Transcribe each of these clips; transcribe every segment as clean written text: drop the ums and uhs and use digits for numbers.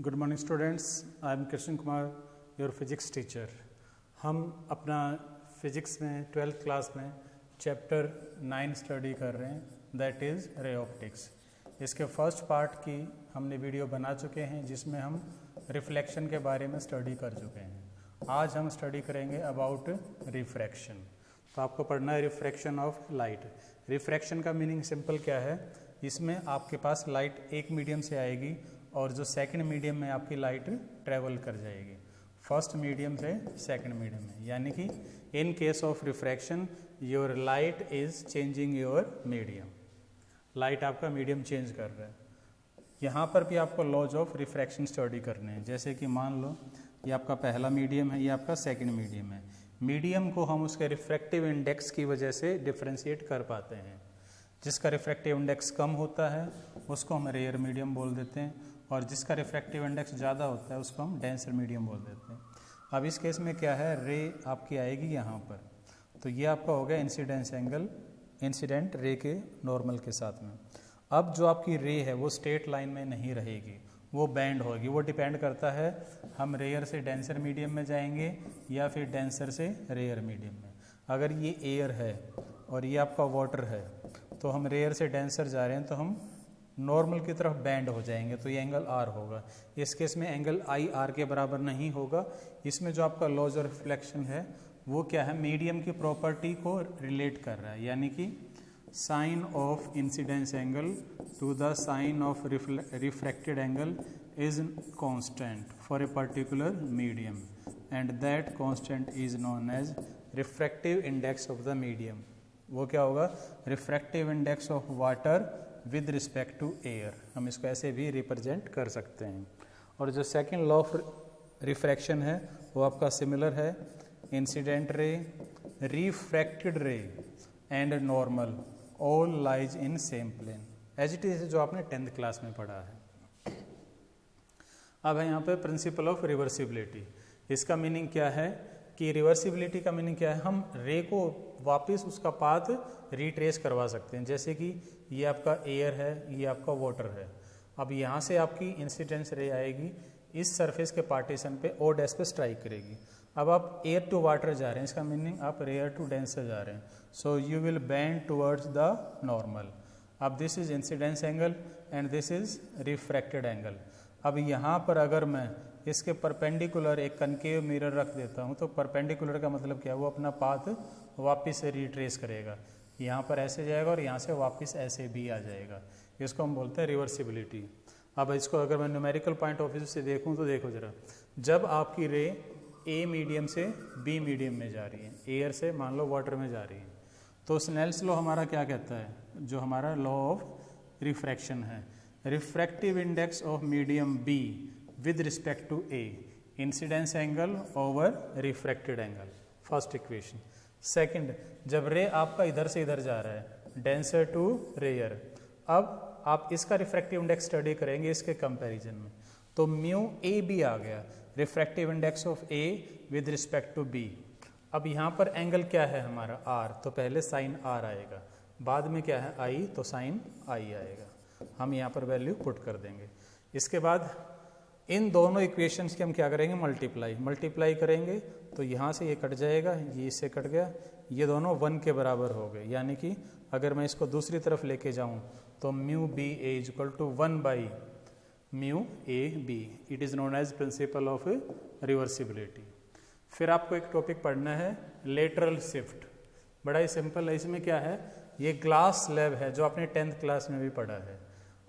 Good morning students, I am Krishna Kumar, your physics teacher. हम अपना physics में 12th क्लास में चैप्टर 9 स्टडी कर रहे हैं, दैट इज़ रे ऑप्टिक्स। इसके फर्स्ट पार्ट की हमने वीडियो बना चुके हैं जिसमें हम रिफ्लेक्शन के बारे में स्टडी कर चुके हैं। आज हम स्टडी करेंगे अबाउट रिफ्रैक्शन। तो आपको पढ़ना है रिफ्रैक्शन ऑफ लाइट। रिफ्रैक्शन का मीनिंग सिंपल क्या है, इसमें आपके पास लाइट एक मीडियम से आएगी और जो सेकंड मीडियम में आपकी लाइट ट्रेवल कर जाएगी फर्स्ट मीडियम से सेकंड मीडियम में, यानी कि in case of refraction your light is changing your medium. Light आपका मीडियम चेंज कर रहा है। यहाँ पर भी आपको लॉज ऑफ रिफ्रैक्शन स्टडी करने हैं। जैसे कि मान लो ये आपका पहला मीडियम है, ये आपका सेकंड मीडियम है। मीडियम को हम उसके रिफ्रैक्टिव इंडेक्स की वजह से डिफ्रेंशिएट कर पाते हैं। जिसका रिफ्रैक्टिव इंडेक्स कम होता है उसको हम रेयर मीडियम बोल देते हैं, और जिसका रिफ्रैक्टिव इंडेक्स ज़्यादा होता है उसको हम डेंसर मीडियम बोल देते हैं। अब इस केस में क्या है, रे आपकी आएगी यहाँ पर, तो ये आपका हो गया इंसिडेंस एंगल, इंसिडेंट रे के नॉर्मल के साथ में। अब जो आपकी रे है वो स्ट्रेट लाइन में नहीं रहेगी, वो बैंड होगी। वो डिपेंड करता है हम रेयर से डेंसर मीडियम में जाएंगे या फिर डेंसर से रेयर मीडियम में। अगर ये एयर है और ये आपका वाटर है तो हम रेयर से डेंसर जा रहे हैं तो हम नॉर्मल की तरफ बैंड हो जाएंगे, तो ये एंगल आर होगा। इस केस में एंगल आई आर के बराबर नहीं होगा। इसमें जो आपका लॉज ऑफ रिफ्लेक्शन है वो क्या है, मीडियम की प्रॉपर्टी को रिलेट कर रहा है, यानी कि sine of incidence angle to the sine of refracted angle is constant for a particular medium and that constant is known as refractive index of the medium. वो क्या होगा, refractive index of water with respect to air. हम इसको ऐसे भी represent कर सकते हैं। और जो सेकंड लॉ ऑफ रिफ्रैक्शन है वो आपका सिमिलर है, incident ray, refracted ray and normal all lies in same plane, as it is जो आपने 10th क्लास में पढ़ा है। अब है यहाँ पे प्रिंसिपल ऑफ रिवर्सिबिलिटी। इसका मीनिंग क्या है कि रिवर्सिबिलिटी का मीनिंग क्या है, हम रे को वापस उसका पाथ रिट्रेस करवा सकते हैं। जैसे कि ये आपका एयर है, ये आपका वाटर है। अब यहाँ से आपकी इंसिडेंस रे आएगी, इस सरफेस के पार्टीशन पे ओ डैश पे स्ट्राइक करेगी। अब आप एयर टू वाटर जा रहे हैं, इसका मीनिंग आप रेयर टू डेंसर जा रहे हैं, so you will bend towards the normal. अब this is incidence angle and this is refracted angle. अब यहाँ पर अगर मैं इसके परपेंडिकुलर एक कनकेव मिरर रख देता हूँ तो परपेंडिकुलर का मतलब क्या है, वो अपना पाथ वापस से रिट्रेस करेगा। यहाँ पर ऐसे जाएगा और यहाँ से वापस ऐसे भी आ जाएगा। इसको हम बोलते हैं रिवर्सिबिलिटी। अब इसको अगर मैं न्यूमेरिकल पॉइंट ऑफ व्यू से देखूँ तो देखो जरा, जब आपकी रे ए मीडियम से बी मीडियम में जा रही है, एयर से मान लो वाटर में जा रही है, तो स्नेल्स लॉ हमारा क्या कहता है, जो हमारा लॉ ऑफ रिफ्रैक्शन है, refractive index of medium B with respect to A, incidence angle over refracted angle, first equation. Second, जब रे आपका इधर से इधर जा रहा है, डेंसर टू रेयर, अब आप इसका रिफ्रैक्टिव इंडेक्स स्टडी करेंगे इसके कंपैरिजन में, तो म्यू ए बी आ गया, refractive index of A with respect to B. अब यहाँ पर एंगल क्या है हमारा आर, तो पहले साइन आर आएगा, बाद में क्या है आई, तो साइन आई आएगा। हम यहाँ पर वैल्यू पुट कर देंगे। इसके बाद इन दोनों इक्वेशंस की हम क्या करेंगे, मल्टीप्लाई करेंगे, तो यहाँ से ये कट जाएगा, ये इससे कट गया, ये दोनों 1 के बराबर हो गए। यानी कि अगर मैं इसको दूसरी तरफ लेके जाऊँ तो mu B A is equal to 1 by mu A B. It is known as principle of reversibility. फिर आपको एक टॉपिक पढ़ना है लेटरल शिफ्ट, बड़ा ही सिंपल है। इसमें क्या है, ये ग्लास स्लैब है जो आपने 10th क्लास में भी पढ़ा है।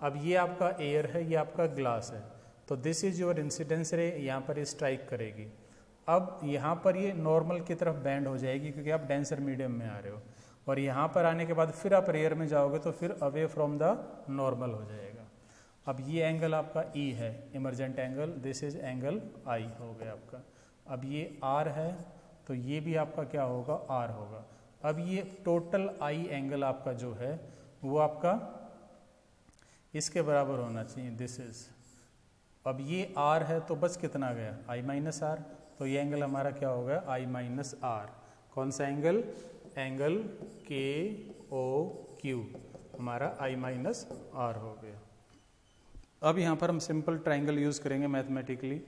अब ये आपका एयर है, ये आपका ग्लास है, तो दिस इज योर इंसिडेंस रे, यहाँ पर ये स्ट्राइक करेगी। अब यहाँ पर ये नॉर्मल की तरफ बैंड हो जाएगी क्योंकि आप डेंसर मीडियम में आ रहे हो, और यहाँ पर आने के बाद फिर आप रेयर में जाओगे तो फिर अवे फ्रॉम द नॉर्मल हो जाएगा। अब ये एंगल आपका ई है, emergent angle, this is angle I हो गया आपका। अब ये आर है तो ये भी आपका क्या होगा, आर होगा। अब ये टोटल आई एंगल आपका जो है वो आपका इसके बराबर होना चाहिए, दिस इज। अब ये आर है तो बस कितना गया, आई माइनस आर, तो ये एंगल हमारा क्या हो गया, आई माइनस आर। कौन सा एंगल, एंगल के ओ क्यू हमारा आई माइनस आर हो गया। अब यहाँ पर हम सिंपल ट्राइंगल यूज़ करेंगे मैथमेटिकली।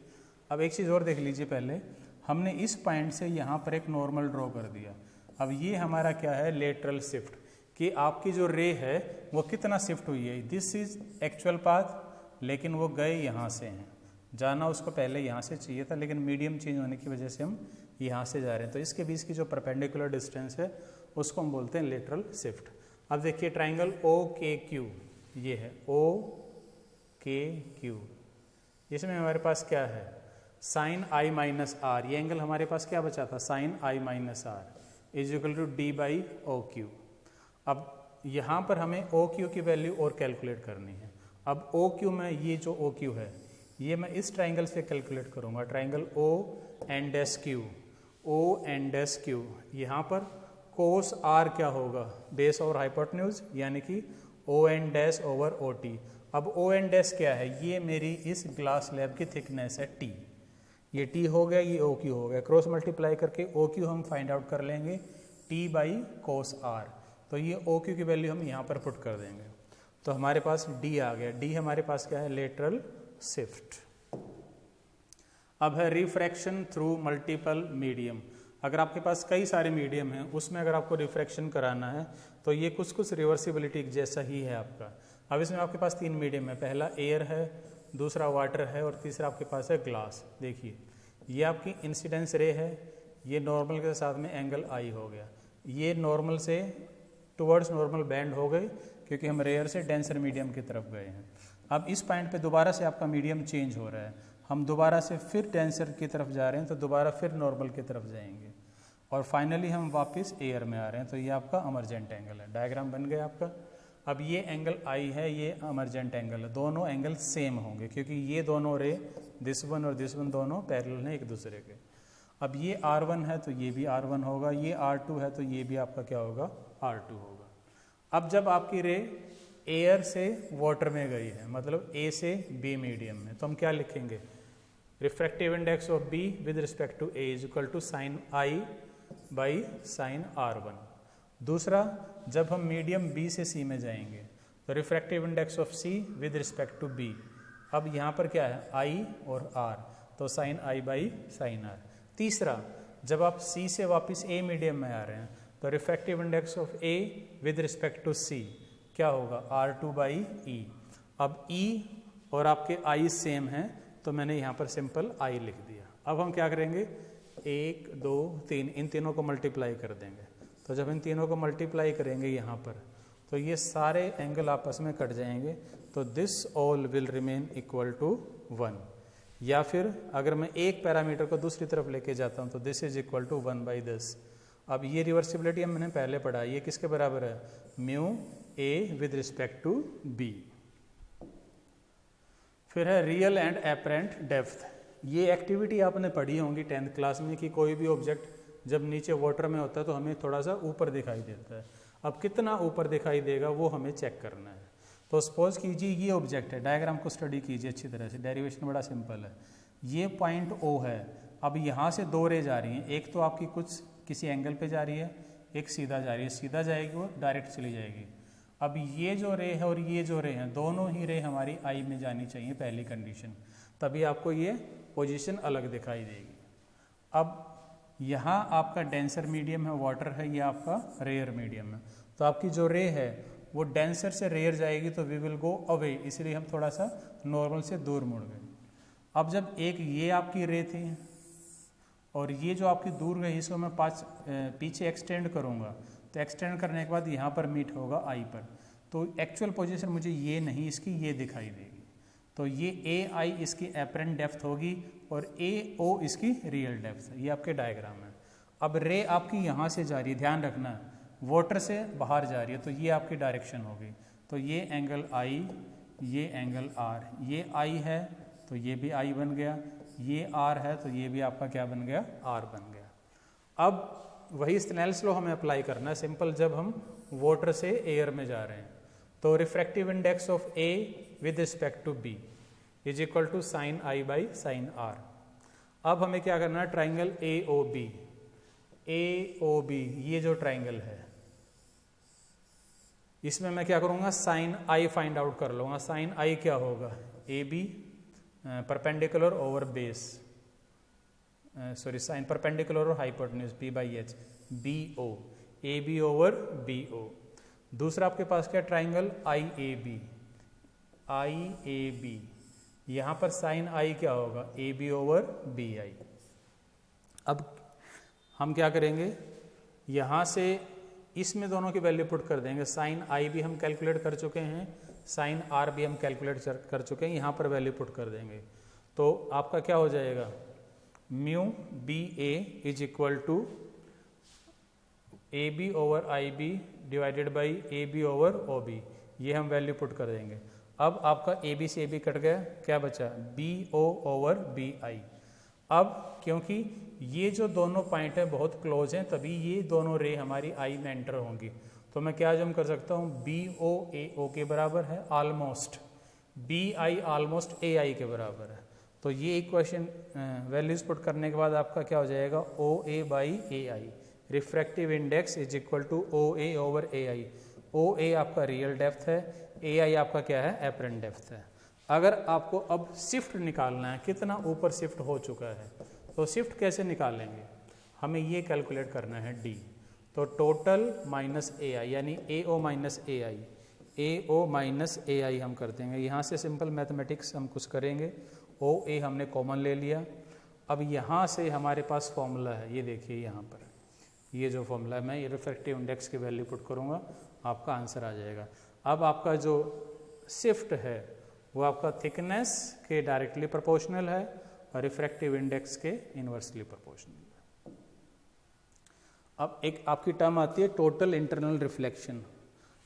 अब एक चीज़ और देख लीजिए, पहले हमने इस पॉइंट से यहाँ पर एक नॉर्मल ड्रॉ कर दिया। अब ये हमारा क्या है, लेटरल शिफ्ट, कि आपकी जो रे है वो कितना शिफ्ट हुई है। दिस इज एक्चुअल पाथ, लेकिन वो गए यहाँ से हैं, जाना उसको पहले यहाँ से चाहिए था, लेकिन मीडियम चेंज होने की वजह से हम यहाँ से जा रहे हैं। तो इसके बीच की जो परपेंडिकुलर डिस्टेंस है उसको हम बोलते हैं लेटरल शिफ्ट। अब देखिए ट्राइंगल ओ के क्यू, ये है ओ के क्यू, इसमें हमारे पास क्या है, साइन आई माइनस आर। ये एंगल हमारे पास क्या बचा था, sine i minus r is equal to D by O Q. अब यहाँ पर हमें ओ क्यू की वैल्यू और कैलकुलेट करनी है। अब ओ क्यू में ये जो ओ क्यू है ये मैं इस ट्राइंगल से कैलकुलेट करूँगा, triangle O and dash Q, O and dash Q. यहाँ पर कोस आर क्या होगा, बेस और हाइपोटेन्यूज, यानी कि O N dash over O T. अब ओ एन डैश क्या है, ये मेरी इस ग्लास स्लैब की थिकनेस है टी, ये टी हो गया, ये ओ क्यू हो गया। क्रॉस मल्टीप्लाई करके ओ क्यू हम फाइंड आउट कर लेंगे टी बाई कोस आर। तो ये ओ क्यू की वैल्यू हम यहाँ पर पुट कर देंगे, तो हमारे पास डी आ गया। डी हमारे पास क्या है, लेटरल शिफ्ट। अब है रिफ्रैक्शन थ्रू मल्टीपल मीडियम। अगर आपके पास कई सारे मीडियम हैं, उसमें अगर आपको रिफ्रैक्शन कराना है तो ये कुछ रिवर्सिबिलिटी जैसा ही है आपका। अब इसमें आपके पास 3 मीडियम है, पहला एयर है, दूसरा वाटर है और तीसरा आपके पास है ग्लास। देखिए ये आपकी इंसिडेंस रे है, ये नॉर्मल के साथ में एंगल आई हो गया, ये नॉर्मल से टुवर्ड्स नॉर्मल बैंड हो गए क्योंकि हम रेयर से डेंसर मीडियम की तरफ गए हैं। अब इस पॉइंट पे दोबारा से आपका मीडियम चेंज हो रहा है, हम दोबारा से फिर डेंसर की तरफ जा रहे हैं, तो दोबारा फिर नॉर्मल की तरफ जाएंगे और फाइनली हम वापस एयर में आ रहे हैं। तो ये आपका अमरजेंट एंगल है, डायग्राम बन गया आपका। अब ये एंगल आई है, ये अमरजेंट एंगल है, दोनों एंगल सेम होंगे क्योंकि ये दोनों रे, दिस वन और दिस वन, दोनों पैरेलल हैं एक दूसरे के। अब ये R1 है तो ये भी R1 होगा, ये R2 है तो ये भी आपका क्या होगा, R2 होगा। अब जब आपकी रे एयर से वाटर में गई है, मतलब A से B मीडियम में, तो हम क्या लिखेंगे, refractive index of B with respect to A is equal to sine I by sine R1। दूसरा, जब हम मीडियम B से C में जाएंगे तो refractive index of C with respect to B। अब यहाँ पर क्या है, I और R, तो sine I by sine R। तीसरा, जब आप C से वापस A मीडियम में आ रहे हैं तो refractive index of A with respect to C क्या होगा, R2 बाई E। अब E और आपके I सेम हैं तो मैंने यहाँ पर सिंपल I लिख दिया। अब हम क्या करेंगे, 1 2 3 इन तीनों को मल्टीप्लाई कर देंगे। तो जब इन तीनों को मल्टीप्लाई करेंगे यहाँ पर तो ये सारे एंगल आपस में कट जाएंगे, तो this all will remain equal to 1। या फिर अगर मैं एक पैरामीटर को दूसरी तरफ लेके जाता हूँ तो this is equal to 1 by this. अब ये रिवर्सिबिलिटी हमने पहले पढ़ा, ये किसके बराबर है, mu A with respect to B। फिर है रियल एंड एपरेंट डेप्थ। ये एक्टिविटी आपने पढ़ी होंगी 10th क्लास में कि कोई भी ऑब्जेक्ट जब नीचे वाटर में होता है तो हमें थोड़ा सा ऊपर दिखाई देता है। अब कितना ऊपर दिखाई देगा वो हमें चेक करना है। तो सपोज कीजिए ये ऑब्जेक्ट है, डायग्राम को स्टडी कीजिए अच्छी तरह से, डेरिवेशन बड़ा सिंपल है। ये पॉइंट O है, अब यहाँ से 2 रे जा रही हैं, एक तो आपकी कुछ किसी एंगल पे जा रही है, एक सीधा जा रही है, सीधा जाएगी वो डायरेक्ट चली जाएगी। अब ये जो रे है और ये जो रे हैं, दोनों ही रे हमारी आई में जानी चाहिए, पहली कंडीशन, तभी आपको ये पोजीशन अलग दिखाई देगी। अब यहाँ आपका डेंसर मीडियम है, वाटर है, ये आपका रेयर मीडियम है, तो आपकी जो रे है वो डेंसर से रेयर जाएगी तो वी विल गो अवे, इसलिए हम थोड़ा सा नॉर्मल से दूर मुड़ गए। अब जब एक ये आपकी रे थी और ये जो आपकी दूर गई, इसको मैं पीछे एक्सटेंड करूँगा, तो एक्सटेंड करने के बाद यहाँ पर मीट होगा आई पर, तो एक्चुअल पोजीशन मुझे ये नहीं, इसकी ये दिखाई देगी। तो ये ए आई इसकी एपरेंट डेप्थ होगी और ए ओ इसकी रियल डेप्थ है। ये आपके डायग्राम है। अब रे आपकी यहाँ से जा रही है, ध्यान रखना, वाटर से बाहर जा रही है, तो ये आपकी डायरेक्शन होगी। तो ये एंगल आई, ये एंगल आर, ये आई है तो ये भी आई बन गया, ये आर है तो ये भी आपका क्या बन गया, आर बन गया। अब वही स्नेल्स लॉ हमें अप्लाई करना है सिंपल, जब हम वाटर से एयर में जा रहे हैं तो refractive index of A with respect to B is equal to sine I by sine R. अब हमें क्या करना है, ट्राइंगल ए ओ बी, ये जो ट्राइंगल है इसमें मैं क्या करूंगा, साइन आई फाइंड आउट कर लूंगा। साइन आई क्या होगा, A B perpendicular over base, sorry sine perpendicular और hypotenuse P by H, B O, A B over B O. दूसरा आपके पास क्या triangle I A B, I A B, यहाँ पर साइन आई क्या होगा A B over B I. अब हम क्या करेंगे, यहाँ से इसमें दोनों की वैल्यू पुट कर देंगे। साइन आई भी हम कैलकुलेट कर चुके हैं, साइन आर भी हम कैलकुलेट कर चुके हैं, यहाँ पर वैल्यू पुट कर देंगे। तो आपका क्या हो जाएगा, mu B A is equal to A B over I B divided by A B over O B, ये हम वैल्यू पुट कर देंगे। अब आपका ए बी से ए बी कट गया, क्या बचा B O over B I. अब क्योंकि ये जो दोनों पॉइंट हैं बहुत क्लोज हैं, तभी ये दोनों रे हमारी आई में एंटर होंगी। तो मैं क्या जम कर सकता हूँ, बी ओ ए ओ के बराबर है ऑलमोस्ट, बी आई ऑलमोस्ट ए आई के बराबर है। तो ये इक्वेशन वैल्यूज पुट करने के बाद आपका क्या हो जाएगा, O A by A I, refractive index is equal to O A over A I. O A आपका रियल डेप्थ है, ए आई आपका क्या है एपरेंट डेप्थ है। अगर आपको अब शिफ्ट निकालना है, कितना ऊपर शिफ्ट हो चुका है, तो शिफ्ट कैसे निकालेंगे, हमें ये कैलकुलेट करना है डी। तो टोटल माइनस ए आई यानी ए ओ माइनस ए आई, ए ओ माइनस ए आई हम कर देंगे। यहाँ से सिंपल मैथमेटिक्स हम कुछ करेंगे, ओ ए हमने कॉमन ले लिया। अब यहाँ से हमारे पास फॉर्मूला है, ये देखिए यहाँ पर ये जो फॉर्मूला है, मैं ये रिफ्रैक्टिव इंडेक्स की वैल्यू पुट करूँगा, आपका आंसर आ जाएगा। अब आपका जो शिफ्ट है वो आपका थिकनेस के डायरेक्टली प्रोपोर्शनल है और रिफ्रैक्टिव इंडेक्स के इनवर्सली प्रोपोर्शनल है। अब एक आपकी टर्म आती है टोटल इंटरनल रिफ्लेक्शन,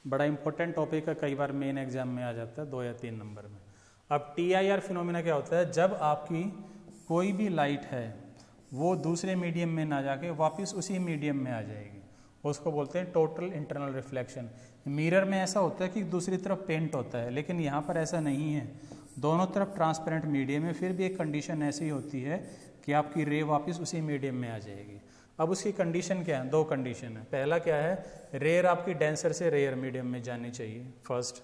बड़ा इंपॉर्टेंट टॉपिक है, कई बार मेन एग्जाम में आ जाता है 2 या 3 नंबर में। अब TIR फिनोमिना क्या होता है, जब आपकी कोई भी लाइट है वो दूसरे मीडियम में ना जाके वापस उसी मीडियम में आ जाएगी, उसको बोलते हैं टोटल इंटरनल रिफ्लेक्शन। मिरर में ऐसा होता है कि दूसरी तरफ पेंट होता है, लेकिन यहाँ पर ऐसा नहीं है, दोनों तरफ ट्रांसपेरेंट मीडियम है, फिर भी एक कंडीशन ऐसी होती है कि आपकी रे वापस उसी मीडियम में आ जाएगी। अब उसकी कंडीशन क्या है, 2 कंडीशन है। पहला क्या है, रेयर आपकी डेंसर से रेयर मीडियम में जानी चाहिए, फर्स्ट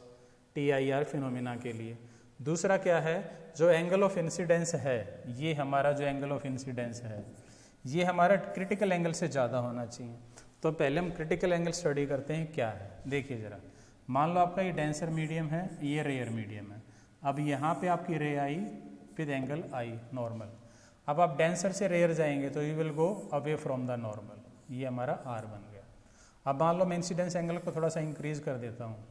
TIR फिनोमिना के लिए। दूसरा क्या है, जो एंगल ऑफ इंसिडेंस है, ये हमारा जो एंगल ऑफ इंसिडेंस है ये हमारा क्रिटिकल एंगल से ज़्यादा होना चाहिए। तो पहले हम क्रिटिकल एंगल स्टडी करते हैं क्या है। देखिए ज़रा, मान लो आपका ये डेंसर मीडियम है, ये रेयर मीडियम है। अब यहाँ पे आपकी रे आई विद एंगल आई नॉर्मल। अब आप डेंसर से रेयर जाएंगे तो you will go away from the normal, ये हमारा आर बन गया। अब मान लो मैं इंसिडेंस एंगल को थोड़ा सा इंक्रीज कर देता हूँ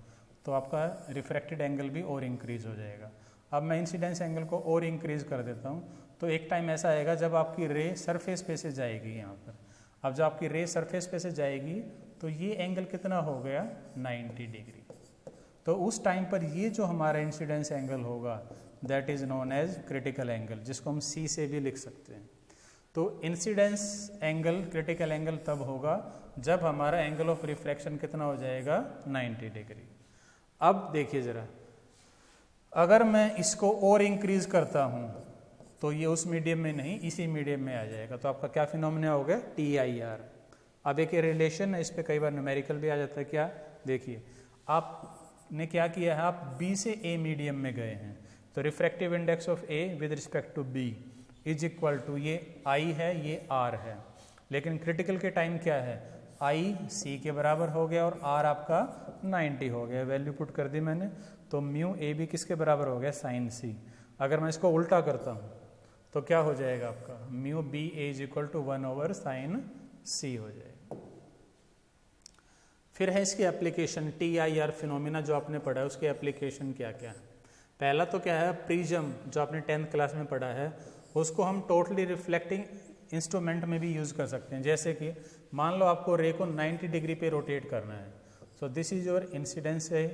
तो आपका रिफ्रैक्टेड एंगल भी और इंक्रीज हो जाएगा। अब मैं इंसिडेंस एंगल को और इंक्रीज कर देता हूँ तो एक टाइम ऐसा आएगा जब आपकी रे सरफेस पे से जाएगी यहाँ पर। अब जब आपकी रे सरफेस पे से जाएगी तो ये एंगल कितना हो गया 90 डिग्री। तो उस टाइम पर ये जो हमारा इंसिडेंस एंगल होगा that is known as critical angle, जिसको हम C से भी लिख सकते हैं। तो इंसिडेंस एंगल क्रिटिकल एंगल तब होगा जब हमारा एंगल ऑफ रिफ्रैक्शन कितना हो जाएगा 90 डिग्री। अब देखिए ज़रा, अगर मैं इसको और इंक्रीज करता हूँ तो ये उस मीडियम में नहीं इसी मीडियम में आ जाएगा। तो आपका क्या फिनोमिना हो गया TIR। अब एक रिलेशन है, इस पर कई बार न्यूमेरिकल भी आ जाता है। क्या, देखिए आपने क्या किया है, आप B से A मीडियम में गए हैं तो refractive index of A with respect to B is equal to, ये I है ये R है, लेकिन क्रिटिकल के टाइम क्या है, I C के बराबर हो गया और R आपका 90 हो गया। वैल्यू पुट कर दी मैंने, तो म्यू AB किसके बराबर हो गया sin C। अगर मैं इसको उल्टा करता हूँ तो क्या हो जाएगा आपका, mu BA is equal to 1 ओवर sin C हो जाएगा। फिर है इसकी एप्लीकेशन, TIR फिनोमिना जो आपने पढ़ा है उसकी एप्लीकेशन क्या क्या है। पहला तो क्या है, प्रिज्म जो आपने 10th क्लास में पढ़ा है उसको हम टोटली रिफ्लेक्टिंग इंस्ट्रूमेंट में भी यूज़ कर सकते हैं। जैसे कि मान लो आपको रे को 90 डिग्री पे रोटेट करना है, so this is your incidence है।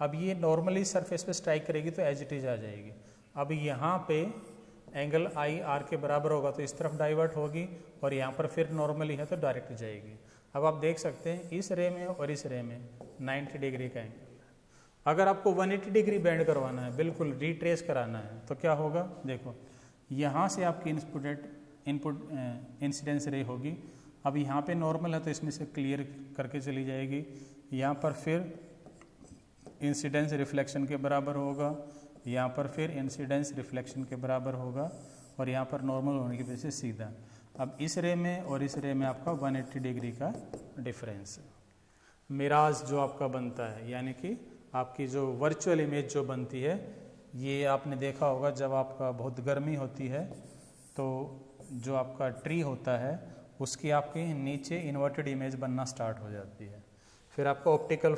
अब ये नॉर्मली सरफेस पे स्ट्राइक करेगी तो एज इट इज आ जाएगी। अब यहाँ पे एंगल IR के बराबर होगा तो इस तरफ डाइवर्ट होगी और यहाँ पर फिर नॉर्मली है तो डायरेक्ट जाएगी। अब आप देख सकते हैं इस रे में और इस रे में 90 डिग्री का एंगल है। अगर आपको 180 डिग्री बेंड करवाना है, बिल्कुल रिट्रेस कराना है, तो क्या होगा, देखो यहाँ से आपकी इनपुट इंसिडेंस रे होगी। अब यहाँ पे नॉर्मल है तो इसमें से क्लियर करके चली जाएगी। यहाँ पर फिर इंसिडेंस रिफ्लेक्शन के बराबर होगा, यहाँ पर फिर इंसिडेंस रिफ्लेक्शन के बराबर होगा और यहाँ पर नॉर्मल होने की वजह से सीधा। अब इस रे में और इस रे में आपका 180 डिग्री का डिफरेंस है। मिराज जो आपका बनता है, यानी कि आपकी जो वर्चुअल इमेज जो बनती है, ये आपने देखा होगा जब आपका बहुत गर्मी होती है तो जो आपका ट्री होता है उसकी आपके नीचे इन्वर्टेड इमेज बनना स्टार्ट हो जाती है। फिर आपका ऑप्टिकल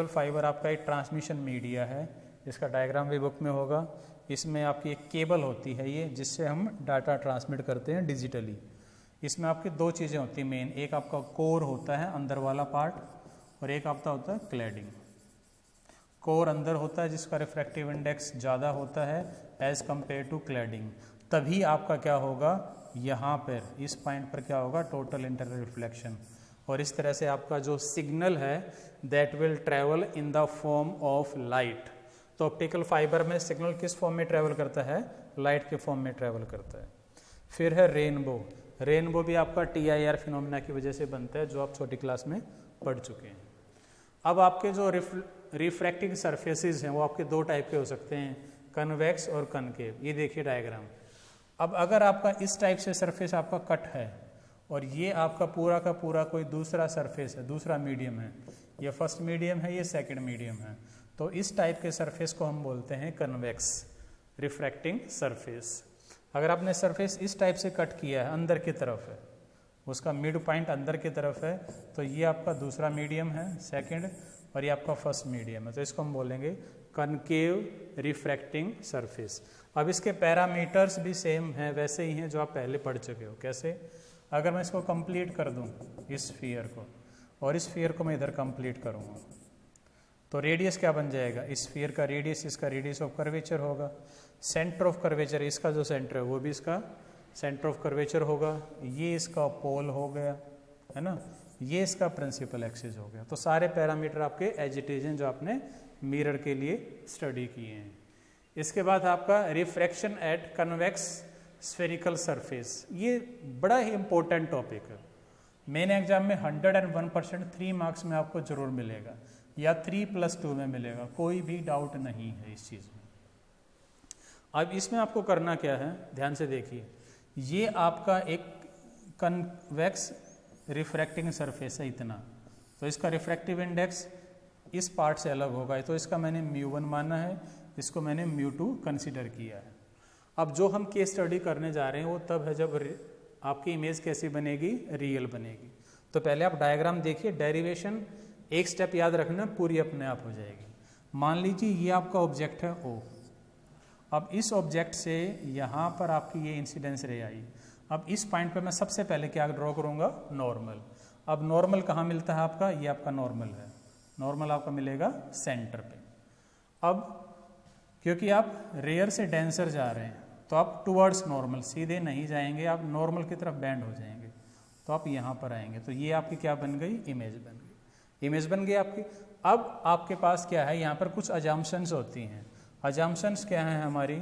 फाइबर आपका एक ट्रांसमिशन मीडिया है, इसका डायग्राम भी बुक में होगा। इसमें आपकी एक केबल होती है ये, जिससे हम डाटा ट्रांसमिट करते हैं डिजिटली। इसमें आपकी दो चीज़ें होती हैं मेन, एक आपका कोर होता है अंदर वाला पार्ट और एक आपका होता है क्लैडिंग। कोर अंदर होता है जिसका रिफ्रैक्टिव इंडेक्स ज़्यादा होता है एज कम्पेयर टू क्लैडिंग, तभी आपका क्या होगा यहाँ पर इस पॉइंट पर क्या होगा टोटल इंटरनल रिफ्लेक्शन। और इस तरह से आपका जो सिग्नल है that will travel in the form of light. तो ऑप्टिकल फाइबर में सिग्नल किस फॉर्म में ट्रेवल करता है, लाइट के फॉर्म में ट्रेवल करता है। फिर है रेनबो भी आपका TIR फिनोमेना की वजह से बनता है, जो आप छोटी क्लास में पढ़ चुके हैं। अब आपके जो रिफ्रैक्टिंग सरफेसेस हैं वो आपके दो टाइप के हो सकते हैं, कन्वेक्स और कनकेव। ये देखिए डायग्राम। अब अगर आपका इस टाइप से सरफेस आपका कट है और ये आपका पूरा का पूरा कोई दूसरा सरफेस है, दूसरा मीडियम है, ये फर्स्ट मीडियम है, ये सेकंड मीडियम है, तो इस टाइप के सरफेस को हम बोलते हैं कन्वेक्स रिफ्रैक्टिंग सरफेस। अगर आपने सरफेस इस टाइप से कट किया है, अंदर की तरफ है, उसका मिड पॉइंट अंदर की तरफ है, तो ये आपका दूसरा मीडियम है सेकंड, और ये आपका फर्स्ट मीडियम है, तो इसको हम बोलेंगे कनकेव रिफ्रैक्टिंग सरफेस। अब इसके पैरामीटर्स भी सेम हैं, वैसे ही हैं जो आप पहले पढ़ चुके हो। कैसे? अगर मैं इसको कंप्लीट कर दूं इस स्फीयर को, और इस स्फीयर को मैं इधर कंप्लीट करूंगा, तो रेडियस क्या बन जाएगा, इस स्फीयर का रेडियस इसका रेडियस ऑफ कर्वेचर होगा। सेंटर ऑफ कर्वेचर, इसका जो सेंटर है वो भी इसका सेंटर ऑफ कर्वेचर होगा। ये इसका पोल हो गया, है ना, ये इसका प्रिंसिपल एक्सिस हो गया। तो सारे पैरामीटर आपके एज इट इज हैं जो आपने मिरर के लिए स्टडी किए हैं। इसके बाद आपका refraction at convex spherical surface, ये बड़ा ही इंपॉर्टेंट टॉपिक है। मेन एग्जाम में 101% 3 मार्क्स में आपको जरूर मिलेगा, या 3+2 में मिलेगा, कोई भी डाउट नहीं है इस चीज़ में। अब इसमें आपको करना क्या है, ध्यान से देखिए। ये आपका एक कन्वेक्स रिफ्रैक्टिंग सरफेस है इतना, तो इसका रिफ्रैक्टिव इंडेक्स इस पार्ट से अलग होगा, तो इसका मैंने μ1 माना है, इसको मैंने μ2 कंसिडर किया है। अब जो हम केस स्टडी करने जा रहे हैं वो तब है जब आपकी इमेज कैसी बनेगी, रियल बनेगी। तो पहले आप डायग्राम देखिए, डेरिवेशन एक स्टेप याद रखना, पूरी अपने आप हो जाएगी। मान लीजिए ये आपका ऑब्जेक्ट है O, अब इस ऑब्जेक्ट से यहाँ पर आपकी ये इंसिडेंस रे आई। अब इस पॉइंट पे मैं सबसे पहले क्या ड्रॉ करूँगा, नॉर्मल। अब नॉर्मल कहाँ मिलता है आपका, ये आपका नॉर्मल है, नॉर्मल आपका मिलेगा सेंटर पे। अब क्योंकि आप रेयर से डेंसर जा रहे हैं तो आप टुवर्ड्स नॉर्मल सीधे नहीं जाएंगे, आप नॉर्मल की तरफ बैंड हो जाएंगे, तो आप यहाँ पर आएंगे। तो ये आपकी क्या बन गई, इमेज बन गई, इमेज बन गई आपकी। अब आपके पास क्या है, यहाँ पर कुछ अजम्पशंस होती हैं। अजम्पशंस क्या हैं हमारी,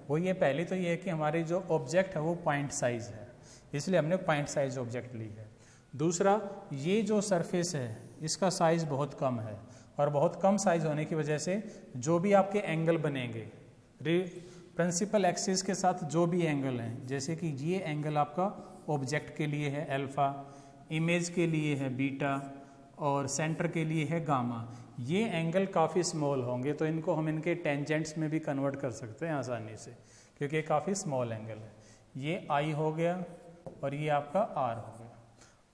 वो ये पहली तो ये है कि हमारी जो ऑब्जेक्ट है वो पॉइंट साइज है, इसलिए हमने पॉइंट साइज ऑब्जेक्ट ली है। दूसरा, ये जो सरफेस है इसका साइज बहुत कम है, और बहुत कम साइज होने की वजह से जो भी आपके एंगल बनेंगे प्रिंसिपल एक्सिस के साथ, जो भी एंगल हैं, जैसे कि ये एंगल आपका ऑब्जेक्ट के लिए है अल्फा, इमेज के लिए है बीटा, और सेंटर के लिए है गामा, ये एंगल काफ़ी स्मॉल होंगे, तो इनको हम इनके टेंजेंट्स में भी कन्वर्ट कर सकते हैं आसानी से, क्योंकि ये काफ़ी स्मॉल एंगल है। ये I हो गया और ये आपका R हो गया।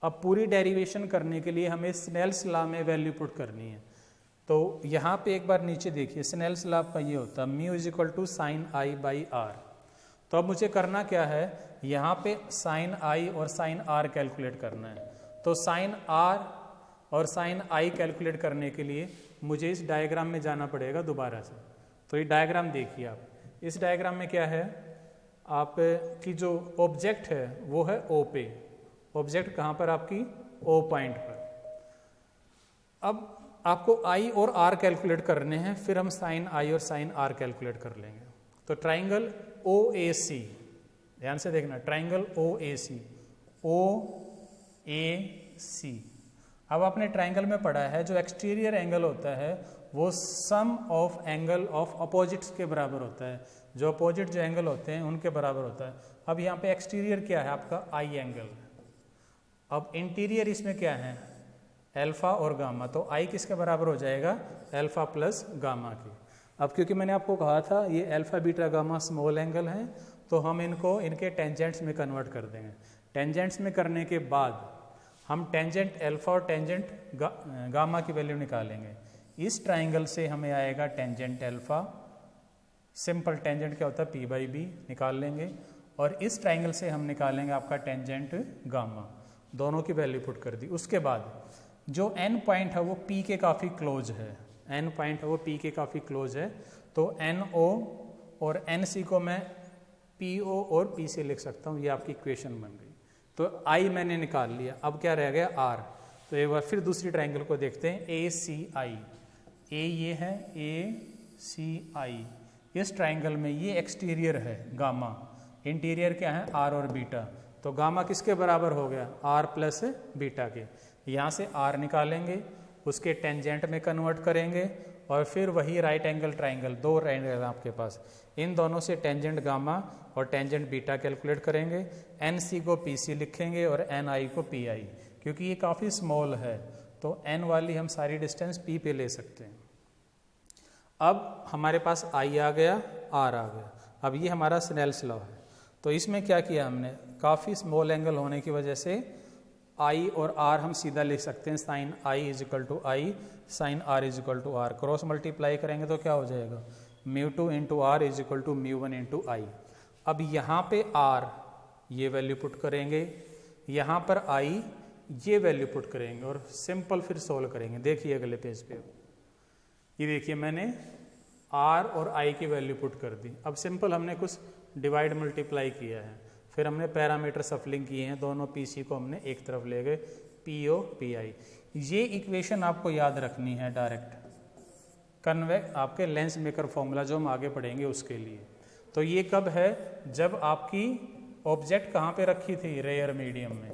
अब पूरी डेरिवेशन करने के लिए हमें स्नेल्स लॉ में वैल्यू पुट करनी है। तो यहाँ पे एक बार नीचे देखिए, स्नेल्स लॉ का ये होता है μ = sin I/r। तो अब मुझे करना क्या है, यहाँ पे sin I और sin R कैलकुलेट करना है। तो sin R और sin I कैलकुलेट करने के लिए मुझे इस डायग्राम में जाना पड़ेगा दोबारा से। तो ये डायग्राम देखिए आप, इस डायग्राम में क्या है, आप की जो ऑब्जेक्ट है वो है O पे, ऑब्जेक्ट कहाँ पर आपकी O पॉइंट पर। अब आपको I और R कैलकुलेट करने हैं, फिर हम sin I और sin R कैलकुलेट कर लेंगे। तो ट्राइंगल OAC, ध्यान से देखना, ट्राइंगल OAC, OAC। अब आपने ट्राइंगल में पढ़ा है जो एक्सटीरियर एंगल होता है वो सम ऑफ एंगल ऑफ अपोजिट्स के बराबर होता है, जो अपोजिट जो एंगल होते हैं उनके बराबर होता है। अब यहाँ पे एक्सटीरियर क्या है आपका आई एंगल, अब इंटीरियर इसमें क्या है अल्फा और गामा, तो आई किसके बराबर हो जाएगा अल्फा प्लस गामा की। अब क्योंकि मैंने आपको कहा था ये alpha beta gamma small angle हैं, तो हम इनको इनके टेंजेंट्स में कन्वर्ट कर देंगे। टेंजेंट्स में करने के बाद हम टेंजेंट अल्फा और टेंजेंट गामा की वैल्यू निकालेंगे। इस ट्राइंगल से हमें आएगा टेंजेंट अल्फा, सिंपल टेंजेंट क्या होता है पी बाई बी निकाल लेंगे, और इस ट्राइंगल से हम निकालेंगे आपका टेंजेंट गामा, दोनों की वैल्यू पुट कर दी। उसके बाद जो एन पॉइंट है वो पी के काफ़ी क्लोज है, एन पॉइंट है वो पी के काफ़ी क्लोज है, तो एन ओ और एन सी को मैं पी ओ और पी से लिख सकता हूँ, ये आपकी इक्वेशन बन गई। तो आई मैंने निकाल लिया, अब क्या रह गया आर। तो एक बार फिर दूसरी ट्राइंगल को देखते हैं, ए सी आई, ए ये है ए सी आई, इस ट्राइंगल में ये एक्सटीरियर है गामा, इंटीरियर क्या है आर और बीटा, तो गामा किसके बराबर हो गया आर प्लस बीटा के। यहाँ से आर निकालेंगे, उसके टेंजेंट में कन्वर्ट करेंगे, और फिर वही राइट एंगल ट्राइंगल, दो ट्राइंगल आपके पास, इन दोनों से टेंजेंट गामा और टेंजेंट बीटा कैलकुलेट करेंगे। एन सी को पी सी लिखेंगे और एन आई को पी आई, क्योंकि ये काफ़ी स्मॉल है तो एन वाली हम सारी डिस्टेंस पी पे ले सकते हैं। अब हमारे पास आई आ गया, आर आ गया, अब ये हमारा स्नेल्स लॉ है। तो इसमें क्या किया हमने, काफ़ी स्मॉल एंगल होने की वजह से आई और आर हम सीधा लिख सकते हैं, sine I is equal to I, sine R is equal to R, cross multiply करेंगे तो क्या हो जाएगा mu two into R is equal to mu one into I. अब यहाँ पे आर ये वैल्यू पुट करेंगे, यहाँ पर आई ये वैल्यू पुट करेंगे, और सिंपल फिर सोल्व करेंगे। देखिए अगले पेज पे, ये देखिए मैंने आर और आई की वैल्यू पुट कर दी। अब सिंपल हमने कुछ डिवाइड मल्टीप्लाई किया है, फिर हमने पैरामीटर सफलिंग किए हैं, दोनों पी सी को हमने एक तरफ ले गए, पी ओ पी आई। ये इक्वेशन आपको याद रखनी है डायरेक्ट कन्वेक्स आपके लेंस मेकर फॉर्मूला जो हम आगे पढ़ेंगे उसके लिए। तो ये कब है, जब आपकी ऑब्जेक्ट कहाँ पे रखी थी रेयर मीडियम में,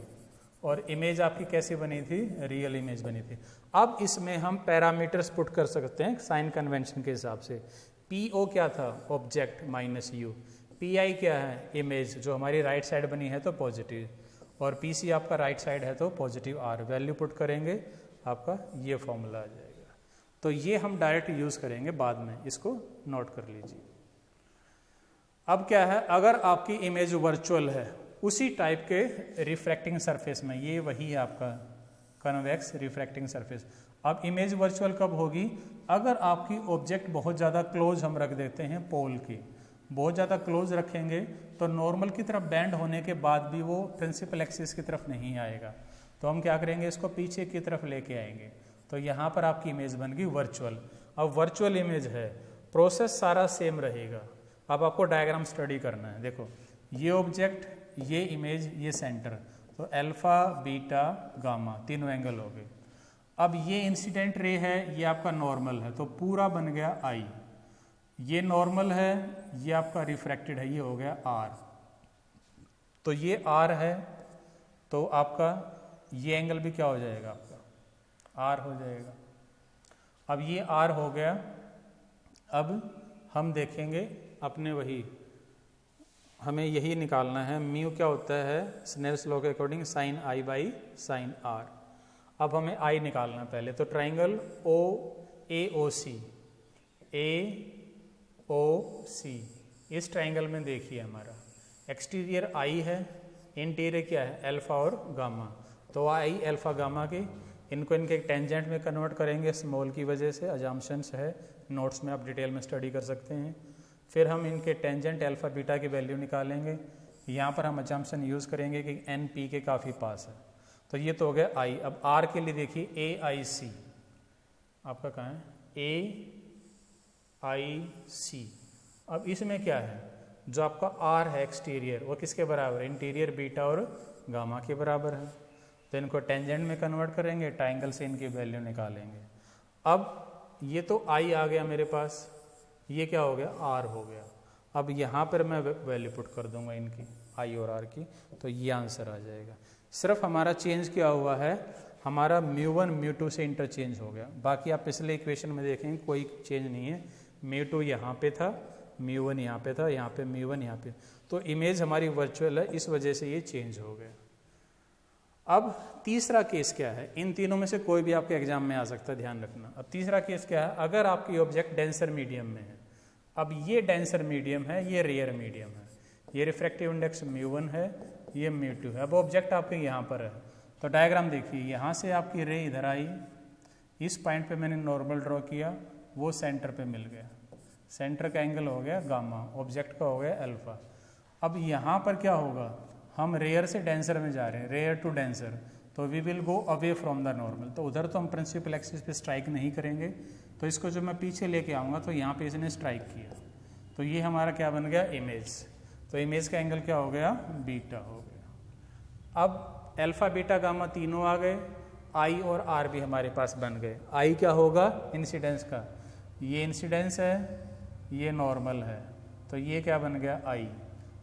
और इमेज आपकी कैसी बनी थी रियल इमेज बनी थी। अब इसमें हम पैरामीटर्स पुट कर सकते हैं साइन कन्वेंशन के हिसाब से। पी ओ क्या था object minus you, P I क्या है इमेज जो हमारी राइट साइड बनी है तो पॉजिटिव, और पी सी आपका राइट साइड है तो पॉजिटिव आर, वैल्यू पुट करेंगे आपका ये फॉर्मूला आ जाएगा। तो ये हम डायरेक्ट यूज करेंगे बाद में, इसको नोट कर लीजिए। अब क्या है, अगर आपकी इमेज वर्चुअल है उसी टाइप के रिफ्रैक्टिंग सरफेस में, ये वही है आपका कन्वेक्स रिफ्रैक्टिंग सरफेस। अब इमेज वर्चुअल कब होगी, अगर आपकी ऑब्जेक्ट बहुत ज़्यादा क्लोज हम रख देते हैं पोल की, बहुत ज़्यादा क्लोज रखेंगे तो नॉर्मल की तरफ बैंड होने के बाद भी वो प्रिंसिपल एक्सिस की तरफ नहीं आएगा, तो हम क्या करेंगे इसको पीछे की तरफ लेके आएंगे, तो यहाँ पर आपकी इमेज बन गई वर्चुअल। अब वर्चुअल इमेज है, प्रोसेस सारा सेम रहेगा। अब आपको डायग्राम स्टडी करना है, देखो ये ऑब्जेक्ट, ये इमेज, ये सेंटर, तो अल्फा बीटा गामा तीनों एंगल हो गए। अब ये इंसिडेंट रे है, ये आपका नॉर्मल है, तो पूरा बन गया आई, ये नॉर्मल है, ये आपका रिफ्रैक्टेड है, ये हो गया आर, तो ये आर है, तो आपका ये एंगल भी क्या हो जाएगा आपका आर हो जाएगा। अब ये आर हो गया, अब हम देखेंगे अपने वही, हमें यही निकालना है, म्यू क्या होता है स्नेल्स लॉ के according sine I by sine R. अब हमें आई निकालना पहले, तो ट्राइंगल ओ ए ओ सी, ए ओ सी, इस ट्राइंगल में देखिए हमारा एक्सटीरियर आई है, इंटीरियर क्या है अल्फा और गामा, तो आई अल्फा गामा की, इनको इनके टेंजेंट में कन्वर्ट करेंगे स्मॉल की वजह से, अजम्पशंस है नोट्स में आप डिटेल में स्टडी कर सकते हैं। फिर हम इनके टेंजेंट अल्फा बीटा की वैल्यू निकालेंगे, यहाँ पर हम अजम्पशन यूज़ करेंगे कि एन पी के काफ़ी पास है, तो ये तो हो गया आई। अब आर के लिए देखिए ए आई सी, आपका कहाँ है ए आई सी। अब इसमें क्या है, जो आपका आर है एक्सटीरियर वो किसके बराबर है, इंटीरियर बीटा और गामा के बराबर है, तो इनको टेंजेंट में कन्वर्ट करेंगे, ट्राइंगल से इनकी वैल्यू निकालेंगे। अब ये तो आई आ गया मेरे पास, ये क्या हो गया आर हो गया। अब यहाँ पर मैं वैल्यू पुट कर दूंगा इनकी आई और आर की, तो ये आंसर आ जाएगा। सिर्फ हमारा चेंज क्या हुआ है, हमारा μ1 μ2 से इंटरचेंज हो गया। बाकी आप पिछले इक्वेशन में देखेंगे कोई चेंज नहीं है, μ2 यहाँ पे था, μ1 यहाँ पे था, यहाँ पे μ1 यहाँ पे, तो इमेज हमारी वर्चुअल है, इस वजह से ये चेंज हो गया। अब तीसरा केस क्या है, इन तीनों में से कोई भी आपके एग्जाम में आ सकता है, ध्यान रखना। अब तीसरा केस क्या है, अगर आपकी ऑब्जेक्ट डेंसर मीडियम में है, अब ये डेंसर मीडियम है, ये रेयर मीडियम है, ये रिफ्रैक्टिव इंडेक्स μ1 है, ये μ2 है। अब ऑब्जेक्ट आपके यहाँ पर है, तो डायग्राम देखिए, यहाँ से आपकी रे इधर आई, इस पॉइंट पे मैंने नॉर्मल ड्रॉ किया, वो सेंटर पे मिल गया, सेंटर का एंगल हो गया गामा, ऑब्जेक्ट का हो गया अल्फा। अब यहाँ पर क्या होगा, हम रेयर से डेंसर में जा रहे हैं, रेयर टू डेंसर, तो we will go away from the normal. तो उधर तो हम प्रिंसिपल एक्सिस पे स्ट्राइक नहीं करेंगे, तो इसको जो मैं पीछे लेके आऊँगा तो यहाँ पे इसने स्ट्राइक किया, तो ये हमारा क्या बन गया, इमेज। तो इमेज का एंगल क्या हो गया, बीटा हो गया। अब अल्फा बीटा गामा तीनों आ गए, आई और आर भी हमारे पास बन गए। आई क्या होगा, इंसिडेंस का, ये इंसिडेंस है, ये नॉर्मल है, तो ये क्या बन गया आई।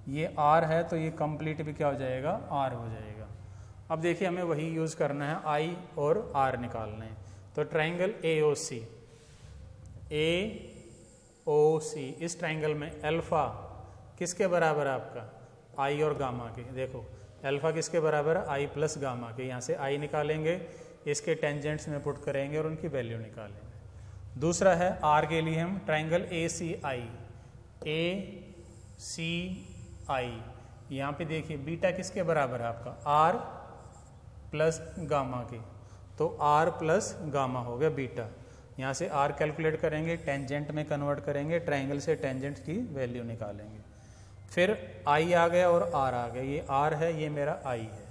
ये आर है, तो ये कंप्लीट भी क्या हो जाएगा, आर हो जाएगा। अब देखिए हमें वही यूज़ करना है, आई और आर निकालना है। तो ट्राइंगल AOC, इस ट्राइंगल में अल्फा किसके बराबर है आपका, आई और गामा के। देखो अल्फा किसके बराबर है, आई प्लस गामा के। यहाँ से आई निकालेंगे, इसके टेंजेंट्स में पुट करेंगे और उनकी वैल्यू निकालेंगे। दूसरा है आर के लिए हम ट्राइंगल ACI, यहाँ पे देखिए बीटा किसके बराबर है आपका, आर प्लस गामा के, तो आर प्लस गामा हो गया बीटा। यहाँ से आर कैलकुलेट करेंगे, टेंजेंट में कन्वर्ट करेंगे, ट्राइंगल से टेंजेंट की वैल्यू निकालेंगे। फिर आई आ गया और आर आ गया, ये आर है, ये मेरा आई है,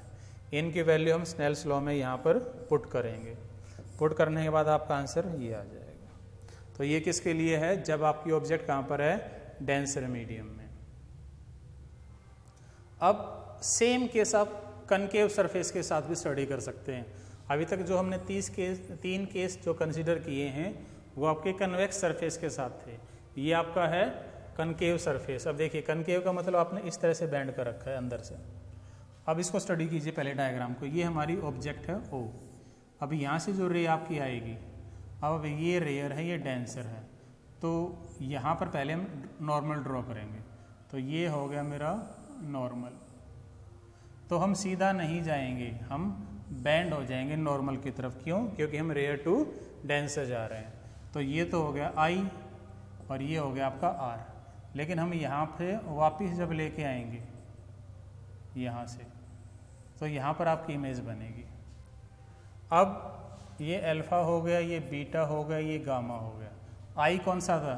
इनकी वैल्यू हम स्नेल्स लॉ में यहाँ पर पुट करेंगे। पुट करने के बाद आपका आंसर ये आ जाएगा। तो ये किसके लिए है, जब आपकी ऑब्जेक्ट कहाँ पर है, डेंसर मीडियम में। अब सेम केस आप कनकेव सरफेस के साथ भी स्टडी कर सकते हैं। अभी तक जो हमने 3 केस जो कंसीडर किए हैं वो आपके कन्वेक्स सरफेस के साथ थे, ये आपका है कनकेव सरफेस। अब देखिए कनकेव का मतलब आपने इस तरह से बैंड कर रखा है अंदर से। अब इसको स्टडी कीजिए पहले डायग्राम को, ये हमारी ऑब्जेक्ट है O। अब यहाँ से जो रे आपकी आएगी, अब ये रेयर है, ये डेंसर है, तो यहाँ पर पहले हम नॉर्मल ड्रॉ करेंगे, तो ये हो गया मेरा नॉर्मल। तो हम सीधा नहीं जाएंगे, हम बैंड हो जाएंगे नॉर्मल की तरफ। क्यों, क्योंकि हम रेयर टू डेंसर जा रहे हैं। तो ये तो हो गया आई और ये हो गया आपका आर, लेकिन हम यहाँ पे वापस जब लेके आएंगे यहाँ से, तो यहाँ पर आपकी इमेज बनेगी। अब ये अल्फा हो गया, ये बीटा हो गया, ये गामा हो गया। आई कौन सा था,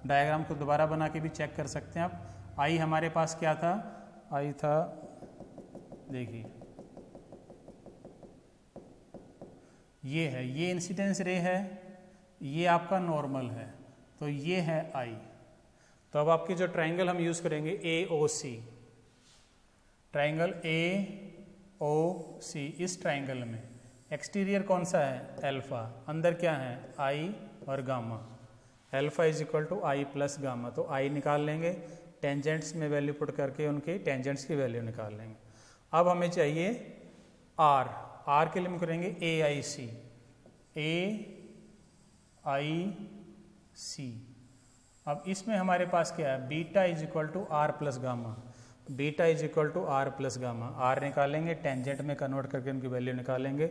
डायग्राम को दोबारा बना के भी चेक कर सकते हैं आप। आई हमारे पास क्या था, आई था, देखिए ये है, ये इंसिडेंस रे है, ये आपका नॉर्मल है, तो ये है आई। तो अब आपकी जो ट्राइंगल हम यूज करेंगे AOC, ट्राइंगल AOC, इस ट्राइंगल में एक्सटीरियर कौन सा है, अल्फा, अंदर क्या है, आई और gamma. Alpha is equal to I plus gamma, तो आई निकाल लेंगे, टेंजेंट्स में वैल्यू पुट करके उनके टेंजेंट्स की वैल्यू निकाल लेंगे। अब हमें चाहिए आर, आर के लिए हम करेंगे AIC, अब इसमें हमारे पास क्या है, beta is equal to R plus gamma, beta is equal to R plus gamma. R निकालेंगे, टेंजेंट में कन्वर्ट करके उनकी वैल्यू निकालेंगे,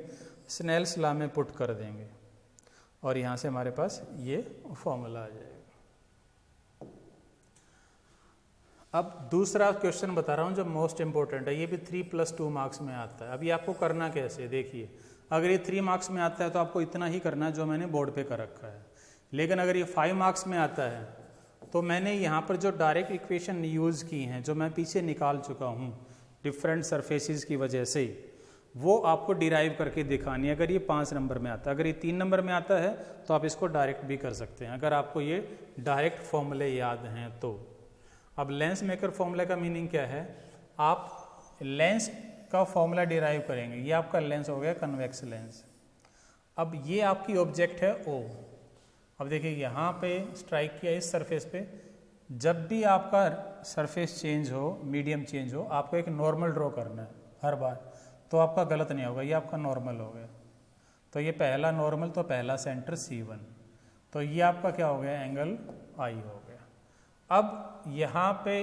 स्नेल्स लॉ में पुट कर देंगे और यहाँ से हमारे पास ये फॉर्मूला आ जाएगा। अब दूसरा क्वेश्चन बता रहा हूँ जो मोस्ट इंपॉर्टेंट है, ये भी 3+2 मार्क्स में आता है। अभी आपको करना कैसे, देखिए अगर ये 3 मार्क्स में आता है तो आपको इतना ही करना है जो मैंने बोर्ड पे कर रखा है, लेकिन अगर ये 5 मार्क्स में आता है तो मैंने यहाँ पर जो डायरेक्ट इक्वेशन यूज़ की हैं, जो मैं पीछे निकाल चुका हूँ डिफरेंट सरफेसेस की वजह से, वो आपको डिराइव करके दिखानी है। अगर ये 5 नंबर में आता है, अगर ये 3 नंबर में आता है तो आप इसको डायरेक्ट भी कर सकते हैं, अगर आपको ये डायरेक्ट फॉर्मूले याद हैं तो। अब लेंस मेकर फॉर्मूला का मीनिंग क्या है, आप लेंस का फॉर्मूला डिराइव करेंगे। ये आपका लेंस हो गया कन्वेक्स लेंस। अब ये आपकी ऑब्जेक्ट है O। अब देखिए यहाँ पे स्ट्राइक किया इस सरफेस पे, जब भी आपका सरफेस चेंज हो, मीडियम चेंज हो, आपको एक नॉर्मल ड्रॉ करना है हर बार, तो आपका गलत नहीं होगा, ये आपका नॉर्मल हो गया। तो ये पहला नॉर्मल, तो पहला सेंटर C1, तो ये आपका क्या हो गया, एंगल I हो गया। अब यहाँ पे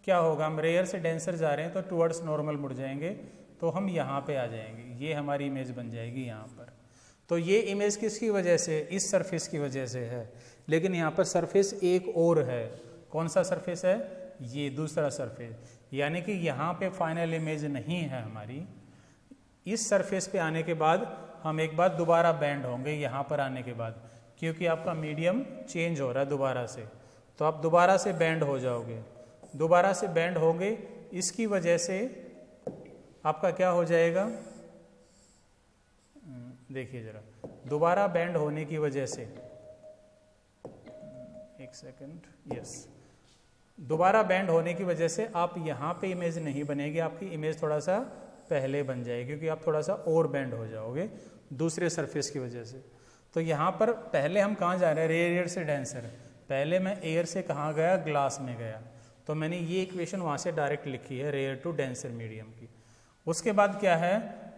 क्या होगा, हम रेयर से डेंसर जा रहे हैं तो टुवर्ड्स नॉर्मल मुड़ जाएंगे, तो हम यहाँ पे आ जाएंगे, ये हमारी इमेज बन जाएगी यहाँ पर। तो ये इमेज किसकी वजह से, इस सरफेस की वजह से है, लेकिन यहाँ पर सरफेस एक और है। कौन सा सरफेस है, ये दूसरा सरफेस, यानी कि यहाँ पे फाइनल इमेज नहीं है हमारी। इस सरफेस पे आने के बाद हम एक बार दोबारा बैंड होंगे यहाँ पर आने के बाद, क्योंकि आपका मीडियम चेंज हो रहा है दोबारा से, तो आप दोबारा से बैंड हो जाओगे, दोबारा से बैंड होंगे। इसकी वजह से आपका क्या हो जाएगा, देखिए जरा, दोबारा बैंड होने की वजह से, एक सेकंड, यस, दोबारा बैंड होने की वजह से आप यहाँ पे इमेज नहीं बनेगी, आपकी इमेज थोड़ा सा पहले बन जाएगी, क्योंकि आप थोड़ा सा और बैंड हो जाओगे दूसरे सरफेस की वजह से। तो यहाँ पर पहले हम कहाँ जा रहे हैं, रेयर से डेंसर, पहले मैं एयर से कहाँ गया, ग्लास में गया, तो मैंने ये इक्वेशन वहाँ से डायरेक्ट लिखी है, रेयर टू डेंसर मीडियम की। उसके बाद क्या है,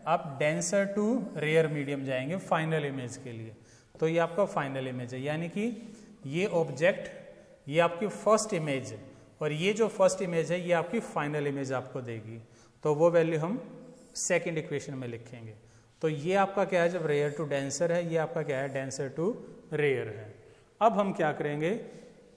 आप डेंसर टू रेयर मीडियम जाएंगे फाइनल इमेज के लिए, तो ये आपका फाइनल इमेज है, यानी कि ये ऑब्जेक्ट, ये आपकी फर्स्ट इमेज है, और ये जो फर्स्ट इमेज है ये आपकी फाइनल इमेज आपको देगी, तो वो वैल्यू हम सेकंड इक्वेशन में लिखेंगे। तो ये आपका क्या है, जब रेयर टू डेंसर है, ये आपका क्या है, डेंसर टू रेयर है। अब हम क्या करेंगे,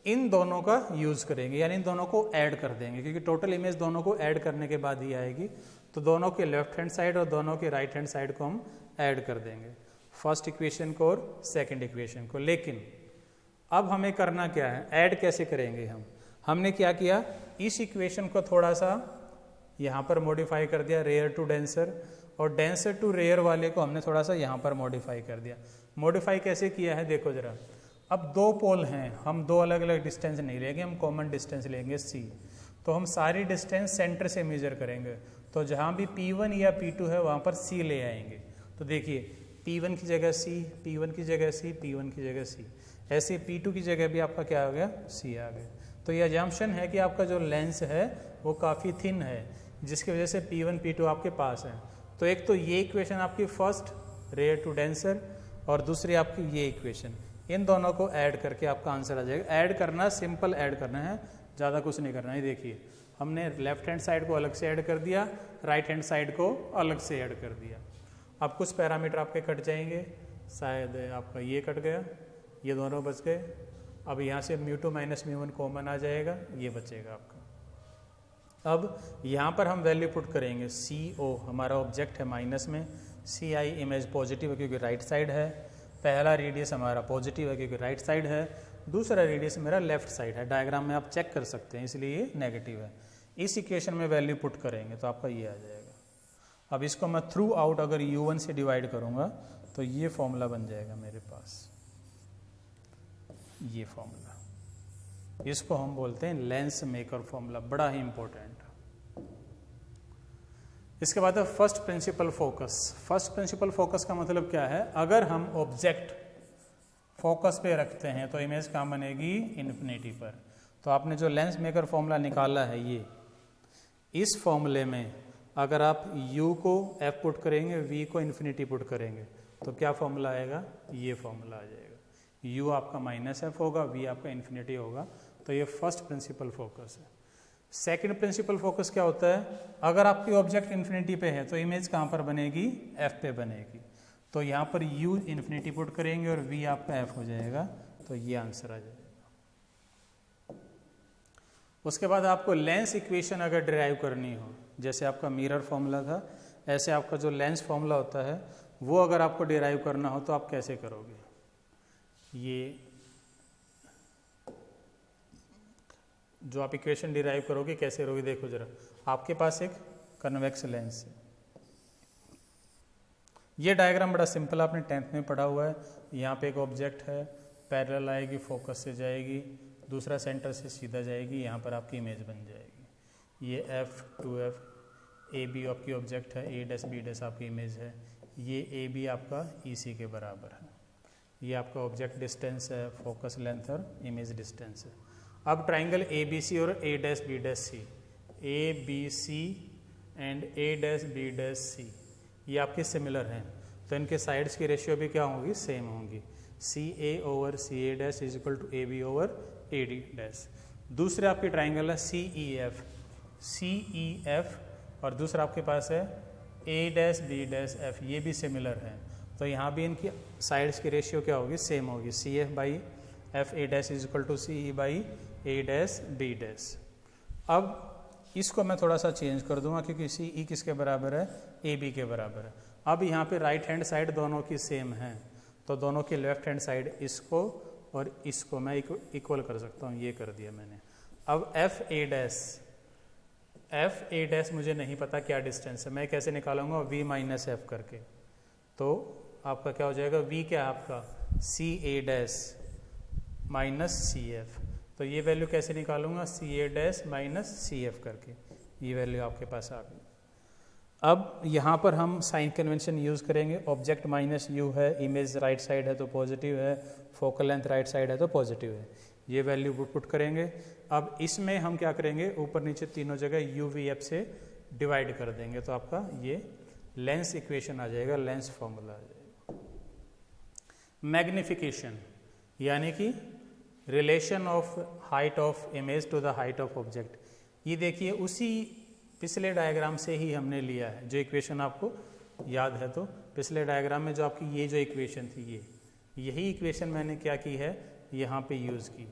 इन दोनों का यूज करेंगे, यानी इन दोनों को ऐड कर देंगे, क्योंकि टोटल इमेज दोनों को ऐड करने के बाद ही आएगी, तो दोनों के लेफ्ट हैंड साइड और दोनों के राइट हैंड साइड को हम ऐड कर देंगे, फर्स्ट इक्वेशन को और सेकंड इक्वेशन को। लेकिन अब हमें करना क्या है, ऐड कैसे करेंगे हम, हमने क्या किया, इस इक्वेशन को थोड़ा सा यहाँ पर मॉडिफाई कर दिया, रेयर टू डेंसर, और डेंसर टू रेयर वाले को हमने थोड़ा सा यहाँ पर मॉडिफाई कर दिया। मॉडिफाई कैसे किया है, देखो जरा, अब दो पोल हैं, हम दो अलग अलग डिस्टेंस नहीं लेंगे, हम कॉमन डिस्टेंस लेंगे C, तो हम सारी डिस्टेंस सेंटर से मेजर करेंगे, तो जहाँ भी P1 या P2 है वहाँ पर C ले आएंगे। तो देखिए P1 की जगह C, P1 की जगह C, P1 की जगह C, ऐसे P2 की जगह भी आपका क्या आ गया, C आ गया। तो ये अजम्पशन है कि आपका जो लेंस है वो काफ़ी थिन है, जिसकी वजह से P1 P2 आपके पास है। तो एक तो ये इक्वेशन आपकी फर्स्ट रेयर टू डेंसर, और दूसरी आपकी ये इक्वेशन, इन दोनों को ऐड करके आपका आंसर आ जाएगा। ऐड करना, सिंपल ऐड करना है, ज़्यादा कुछ नहीं करना है। देखिए हमने लेफ्ट हैंड साइड को अलग से ऐड कर दिया, राइट हैंड साइड को अलग से ऐड कर दिया। अब कुछ पैरामीटर आपके कट जाएंगे, शायद आपका ये कट गया, ये दोनों बच गए। अब यहाँ से μ2 माइनस μ1 कॉमन आ जाएगा, ये बचेगा आपका। अब यहाँ पर हम वैल्यू पुट करेंगे, CO हमारा ऑब्जेक्ट है माइनस में, CI इमेज पॉजिटिव है क्योंकि राइट साइड है, पहला रेडियस हमारा पॉजिटिव है क्योंकि राइट साइड है, दूसरा रेडियस मेरा लेफ्ट साइड है, डायग्राम में आप चेक कर सकते हैं, इसलिए ये नेगेटिव है। इस इक्वेशन में वैल्यू पुट करेंगे तो आपका ये आ जाएगा। अब इसको मैं थ्रू आउट अगर U1 से डिवाइड करूँगा तो ये फॉर्मूला बन जाएगा मेरे पास, ये फॉर्मूला, इसको हम बोलते हैं लेंस मेकर फॉर्मूला, बड़ा ही इंपॉर्टेंट। इसके बाद है first principle focus. First principle focus का मतलब क्या है, अगर हम ऑब्जेक्ट फोकस पे रखते हैं तो इमेज कहाँ बनेगी, इन्फिनिटी पर। तो आपने जो लेंस मेकर फॉर्मूला निकाला है ये, इस फॉर्मूले में अगर आप U को F पुट करेंगे, V को इन्फिनिटी पुट करेंगे तो क्या फॉर्मूला आएगा, ये फॉर्मूला आ जाएगा। U आपका माइनस F होगा, V आपका इन्फिनिटी होगा। तो ये फर्स्ट प्रिंसिपल फोकस है। सेकंड प्रिंसिपल फोकस क्या होता है, अगर आपकी ऑब्जेक्ट इन्फिनिटी पे है तो इमेज कहाँ पर बनेगी, F पे बनेगी। तो यहाँ पर U इन्फिनिटी पुट करेंगे और V आपका F हो जाएगा, तो ये आंसर आ जाएगा। उसके बाद आपको लेंस इक्वेशन अगर डिराइव करनी हो, जैसे आपका मिरर फॉर्मूला था, ऐसे आपका जो लेंस फॉर्मूला होता है वो अगर आपको डिराइव करना हो तो आप कैसे करोगे। ये जो आप इक्वेशन डिराइव करोगे कैसे करोगे, देखो जरा, आपके पास एक कन्वेक्स लेंस है। ये डायग्राम बड़ा सिंपल आपने 10th में पढ़ा हुआ है। यहाँ पे एक ऑब्जेक्ट है, पैरेलल आएगी, फोकस से जाएगी, दूसरा सेंटर से सीधा जाएगी, यहाँ पर आपकी इमेज बन जाएगी। ये F 2F AB आपकी ऑब्जेक्ट है, A डैश B डैश आपकी इमेज है, ये AB आपका EC के बराबर है। ये आपका ऑब्जेक्ट डिस्टेंस है, फोकस लेंथ और इमेज डिस्टेंस है। अब ट्राइंगल ABC और A dash B dash C, ABC and A dash B dash C, ये आपके सिमिलर हैं। तो इनके साइड्स की रेशियो भी क्या होंगी, सेम होंगी। CA/CA' is equal to AB/AD'। दूसरे आपकी ट्राइंगल है CEF और दूसरा आपके पास है A'/B'/F, ये भी सिमिलर है। तो यहाँ भी इनकी साइड्स की रेशियो क्या होगी, सेम होगी। CF/FA' is equal to CE/A'/B'। अब इसको मैं थोड़ा सा चेंज कर दूंगा क्योंकि CE किसके बराबर है, AB के बराबर है। अब यहाँ पे राइट हैंड साइड दोनों की सेम है, तो दोनों की लेफ्ट हैंड साइड इसको और इसको मैं इक्वल कर सकता हूँ, ये कर दिया मैंने। अब FA' मुझे नहीं पता क्या डिस्टेंस है, मैं कैसे निकालूंगा, V-F करके। तो आपका क्या हो जाएगा, V क्या है आपका, CA' माइनस CF। तो ये वैल्यू कैसे निकालूंगा, CA' माइनस CF करके, ये वैल्यू आपके पास आ गई। अब यहाँ पर हम साइन कन्वेंशन यूज़ करेंगे। ऑब्जेक्ट माइनस यू है, इमेज राइट साइड है तो पॉजिटिव है, फोकल लेंथ राइट साइड है तो पॉजिटिव है, ये वैल्यू पुट करेंगे। अब इसमें हम क्या करेंगे, ऊपर नीचे तीनों जगह UVF से डिवाइड कर देंगे, तो आपका ये लेंस इक्वेशन आ जाएगा, लेंस फॉर्मूला आ जाएगा। मैग्निफिकेशन यानी कि relation of height of image to the height of object, ये देखिए उसी पिछले डायग्राम से ही हमने लिया है। जो इक्वेशन आपको याद है तो पिछले डायग्राम में जो आपकी ये जो इक्वेशन थी, यही इक्वेशन मैंने क्या की है, यहाँ पे यूज़ की,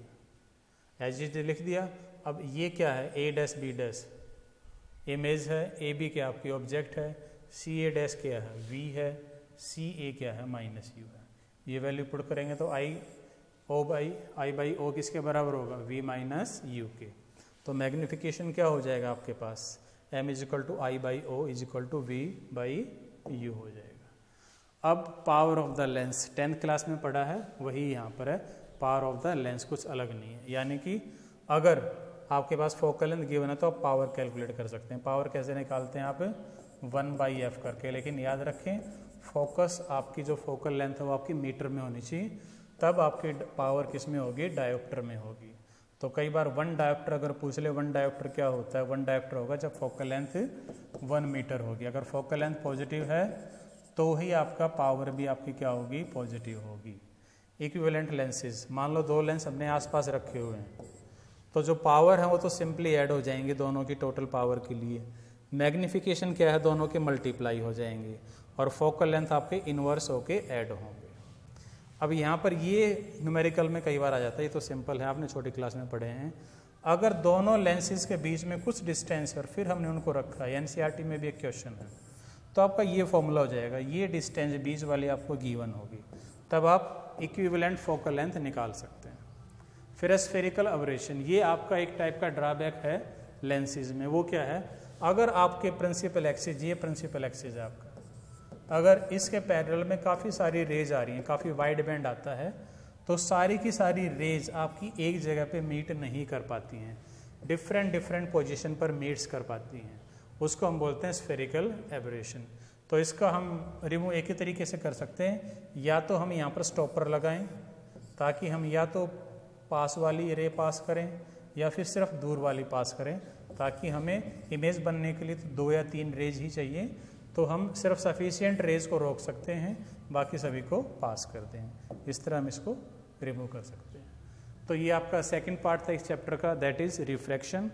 एज इट लिख दिया। अब ये क्या है, A'/B' इमेज है, AB क्या आपकी ऑब्जेक्ट है, CA' क्या है, V है, CA क्या है, माइनस U है। ये वैल्यू पुट करेंगे तो I/O किसके बराबर होगा, V-U के। तो मैग्निफिकेशन क्या हो जाएगा आपके पास, M = I/O = V/U हो जाएगा। अब power of the lens 10th class में पढ़ा है, वही यहाँ पर है। पावर ऑफ द लेंस कुछ अलग नहीं है, यानी कि अगर आपके पास फोकल लेंथ गिवन है तो आप पावर कैलकुलेट कर सकते हैं। पावर कैसे निकालते हैं आप, 1/f करके। लेकिन याद रखें, फोकस आपकी जो फोकल लेंथ है वो आपकी मीटर में होनी चाहिए, तब आपकी पावर किस में होगी, डायोप्टर में होगी। तो कई बार 1 डायोप्टर अगर पूछ ले, 1 डायोप्टर क्या होता है, 1 डायोप्टर होगा जब फोकल लेंथ 1 मीटर होगी। अगर फोकल लेंथ पॉजिटिव है तो ही आपका पावर भी आपकी क्या होगी, पॉजिटिव होगी। इक्विवेलेंट लेंसेज, मान लो 2 लेंस अपने आसपास रखे हुए हैं, तो जो पावर है वो तो सिंपली ऐड हो जाएंगे दोनों की टोटल पावर के लिए। मैग्निफिकेशन क्या है, दोनों के मल्टीप्लाई हो जाएंगे और फोकल लेंथ आपके इन्वर्स होके ऐड होंगे। अब यहाँ पर ये न्यूमेरिकल में कई बार आ जाता है, ये तो सिंपल है, आपने छोटी क्लास में पढ़े हैं। अगर दोनों लेंसेज के बीच में कुछ डिस्टेंस है और फिर हमने उनको रखा है, NCERT में भी एक क्वेश्चन है, तो आपका ये फॉर्मूला हो जाएगा, ये डिस्टेंस बीच वाली आपको गिवन होगी, तब आप इक्विवेलेंट फोकल लेंथ निकाल सकते हैं। फिर स्फेरिकल एबरेशन, ये आपका एक टाइप का ड्रॉबैक है लेंसेज में। वो क्या है, अगर आपके प्रिंसिपल एक्सिस, ये प्रिंसिपल एक्सिस है आपका, अगर इसके पैरेलल में काफ़ी सारी रेज आ रही हैं, काफ़ी वाइड बैंड आता है, तो सारी की सारी रेज आपकी एक जगह पे मीट नहीं कर पाती हैं, डिफरेंट पोजीशन पर मीट्स कर पाती हैं, उसको हम बोलते हैं स्फेरिकल एबरेशन। तो इसका हम रिमूव एक ही तरीके से कर सकते हैं, या तो हम यहाँ पर स्टॉपर लगाएं ताकि हम या तो पास वाली रे पास करें या फिर सिर्फ दूर वाली पास करें, ताकि हमें इमेज बनने के लिए तो 2 या 3 रेज ही चाहिए, तो हम सिर्फ सफिशिएंट रेज को रोक सकते हैं, बाकी सभी को पास करते हैं। इस तरह हम इसको रिमूव कर सकते हैं। तो ये आपका सेकंड पार्ट था इस चैप्टर का, दैट इज रिफ्रैक्शन।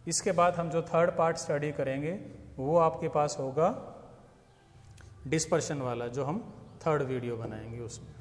इसके बाद हम जो थर्ड पार्ट स्टडी करेंगे वो आपके पास होगा डिस्पर्शन वाला, जो हम थर्ड वीडियो बनाएंगे उसमें।